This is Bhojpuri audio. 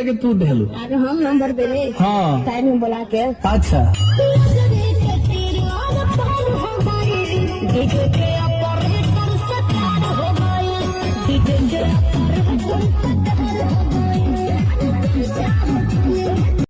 के तू ढेलू। अरे हम नंबर दे रहे हाँ टाइम में बुला के। अच्छा डीजे